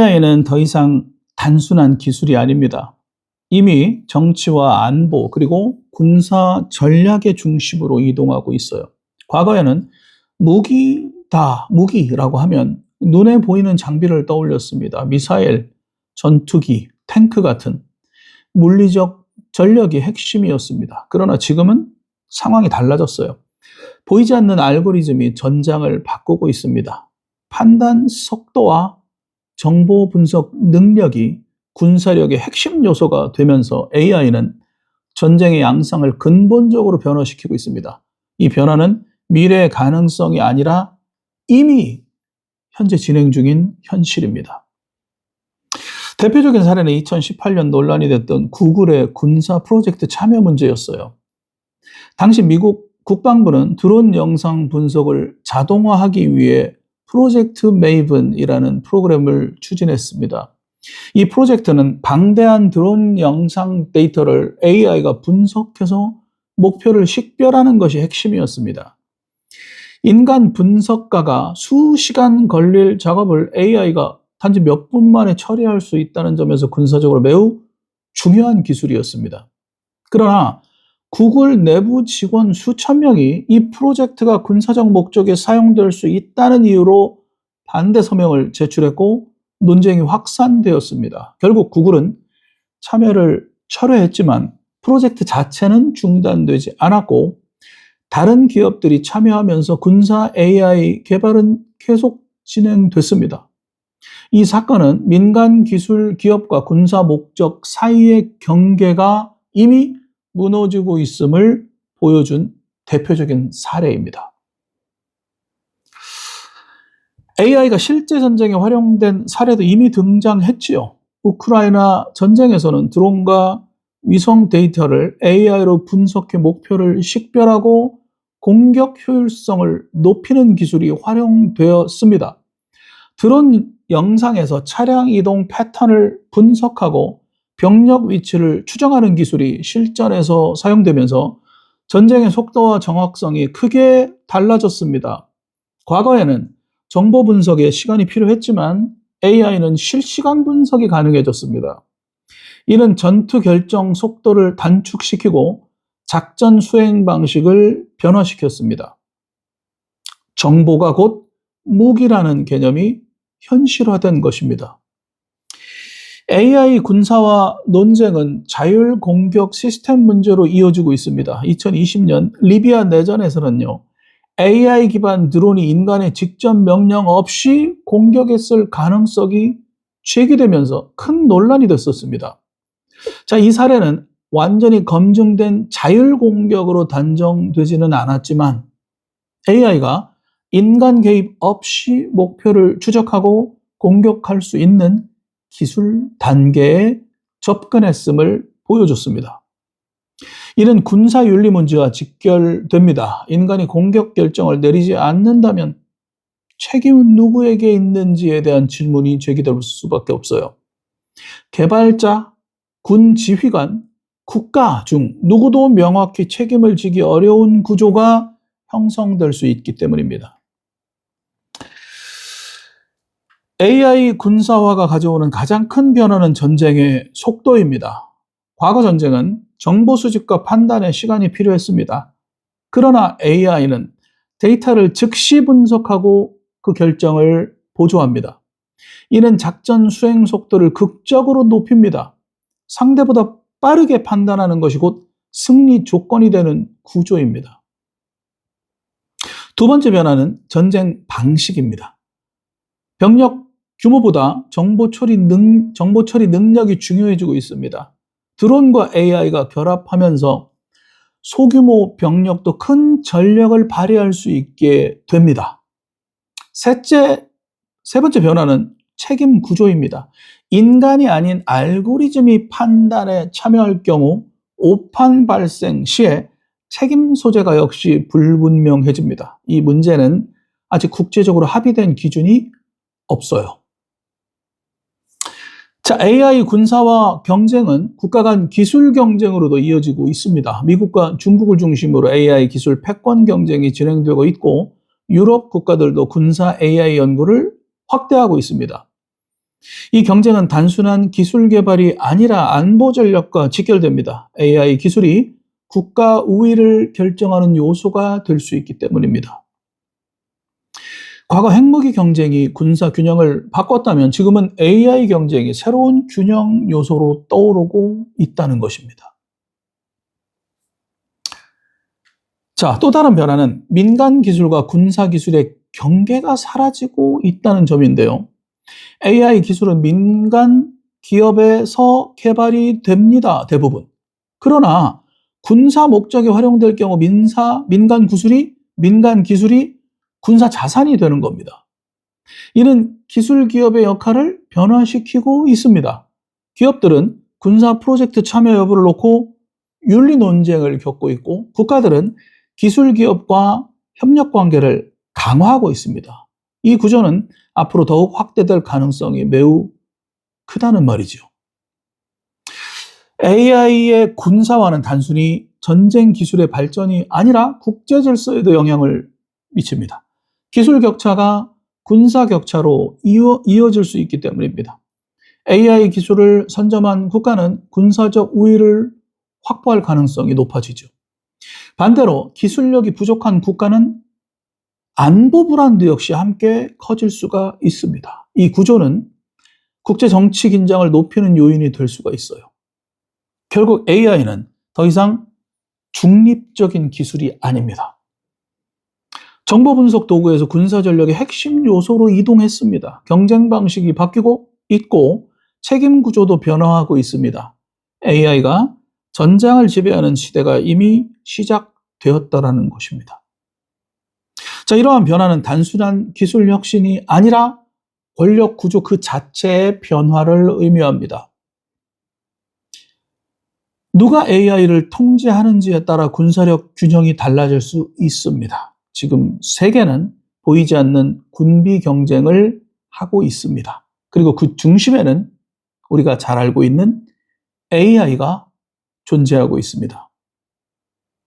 AI는 더 이상 단순한 기술이 아닙니다. 이미 정치와 안보 그리고 군사 전략의 중심으로 이동하고 있어요. 과거에는 무기라고 하면 눈에 보이는 장비를 떠올렸습니다. 미사일, 전투기, 탱크 같은 물리적 전력이 핵심이었습니다. 그러나 지금은 상황이 달라졌어요. 보이지 않는 알고리즘이 전장을 바꾸고 있습니다. 판단 속도와 정보 분석 능력이 군사력의 핵심 요소가 되면서 AI는 전쟁의 양상을 근본적으로 변화시키고 있습니다. 이 변화는 미래의 가능성이 아니라 이미 현재 진행 중인 현실입니다. 대표적인 사례는 2018년 논란이 됐던 구글의 군사 프로젝트 참여 문제였어요. 당시 미국 국방부는 드론 영상 분석을 자동화하기 위해 프로젝트 메이븐이라는 프로그램을 추진했습니다. 이 프로젝트는 방대한 드론 영상 데이터를 AI가 분석해서 목표를 식별하는 것이 핵심이었습니다. 인간 분석가가 수시간 걸릴 작업을 AI가 단지 몇 분 만에 처리할 수 있다는 점에서 군사적으로 매우 중요한 기술이었습니다. 그러나 구글 내부 직원 수천 명이 이 프로젝트가 군사적 목적에 사용될 수 있다는 이유로 반대 서명을 제출했고 논쟁이 확산되었습니다. 결국 구글은 참여를 철회했지만 프로젝트 자체는 중단되지 않았고 다른 기업들이 참여하면서 군사 AI 개발은 계속 진행됐습니다. 이 사건은 민간 기술 기업과 군사 목적 사이의 경계가 이미 무너지고 있음을 보여준 대표적인 사례입니다. AI가 실제 전쟁에 활용된 사례도 이미 등장했지요. 우크라이나 전쟁에서는 드론과 위성 데이터를 AI로 분석해 목표를 식별하고 공격 효율성을 높이는 기술이 활용되었습니다. 드론 영상에서 차량 이동 패턴을 분석하고 병력 위치를 추정하는 기술이 실전에서 사용되면서 전쟁의 속도와 정확성이 크게 달라졌습니다. 과거에는 정보 분석에 시간이 필요했지만 AI는 실시간 분석이 가능해졌습니다. 이는 전투 결정 속도를 단축시키고 작전 수행 방식을 변화시켰습니다. 정보가 곧 무기라는 개념이 현실화된 것입니다. AI 군사화 논쟁은 자율 공격 시스템 문제로 이어지고 있습니다. 2020년 리비아 내전에서는요, AI 기반 드론이 인간의 직접 명령 없이 공격했을 가능성이 제기되면서 큰 논란이 됐었습니다. 자, 이 사례는 완전히 검증된 자율 공격으로 단정되지는 않았지만 AI가 인간 개입 없이 목표를 추적하고 공격할 수 있는 기술 단계에 접근했음을 보여줬습니다. 이는 군사윤리 문제와 직결됩니다. 인간이 공격 결정을 내리지 않는다면 책임은 누구에게 있는지에 대한 질문이 제기될 수밖에 없어요. 개발자, 군 지휘관, 국가 중 누구도 명확히 책임을 지기 어려운 구조가 형성될 수 있기 때문입니다. AI 군사화가 가져오는 가장 큰 변화는 전쟁의 속도입니다. 과거 전쟁은 정보 수집과 판단에 시간이 필요했습니다. 그러나 AI는 데이터를 즉시 분석하고 그 결정을 보조합니다. 이는 작전 수행 속도를 극적으로 높입니다. 상대보다 빠르게 판단하는 것이 곧 승리 조건이 되는 구조입니다. 두 번째 변화는 전쟁 방식입니다. 병력 규모보다 정보 처리 능력이 중요해지고 있습니다. 드론과 AI가 결합하면서 소규모 병력도 큰 전력을 발휘할 수 있게 됩니다. 세 번째 변화는 책임 구조입니다. 인간이 아닌 알고리즘이 판단에 참여할 경우 오판 발생 시에 책임 소재가 역시 불분명해집니다. 이 문제는 아직 국제적으로 합의된 기준이 없어요. 자, AI 군사화 경쟁은 국가 간 기술 경쟁으로도 이어지고 있습니다. 미국과 중국을 중심으로 AI 기술 패권 경쟁이 진행되고 있고 유럽 국가들도 군사 AI 연구를 확대하고 있습니다. 이 경쟁은 단순한 기술 개발이 아니라 안보 전략과 직결됩니다. AI 기술이 국가 우위를 결정하는 요소가 될 수 있기 때문입니다. 과거 핵무기 경쟁이 군사 균형을 바꿨다면 지금은 AI 경쟁이 새로운 균형 요소로 떠오르고 있다는 것입니다. 자, 또 다른 변화는 민간 기술과 군사 기술의 경계가 사라지고 있다는 점인데요. AI 기술은 민간 기업에서 개발이 됩니다, 대부분. 그러나 군사 목적에 활용될 경우 민간 기술이 군사 자산이 되는 겁니다. 이는 기술 기업의 역할을 변화시키고 있습니다. 기업들은 군사 프로젝트 참여 여부를 놓고 윤리 논쟁을 겪고 있고, 국가들은 기술 기업과 협력 관계를 강화하고 있습니다. 이 구조는 앞으로 더욱 확대될 가능성이 매우 크다는 말이죠. AI의 군사화는 단순히 전쟁 기술의 발전이 아니라 국제 질서에도 영향을 미칩니다. 기술 격차가 군사 격차로 이어질 수 있기 때문입니다. AI 기술을 선점한 국가는 군사적 우위를 확보할 가능성이 높아지죠. 반대로 기술력이 부족한 국가는 안보 불안도 역시 함께 커질 수가 있습니다. 이 구조는 국제 정치 긴장을 높이는 요인이 될 수가 있어요. 결국 AI는 더 이상 중립적인 기술이 아닙니다. 정보 분석 도구에서 군사 전략의 핵심 요소로 이동했습니다. 경쟁 방식이 바뀌고 있고 책임 구조도 변화하고 있습니다. AI가 전장을 지배하는 시대가 이미 시작되었다라는 것입니다. 자, 이러한 변화는 단순한 기술 혁신이 아니라 권력 구조 그 자체의 변화를 의미합니다. 누가 AI를 통제하는지에 따라 군사력 균형이 달라질 수 있습니다. 지금 세계는 보이지 않는 군비 경쟁을 하고 있습니다. 그리고 그 중심에는 우리가 잘 알고 있는 AI가 존재하고 있습니다.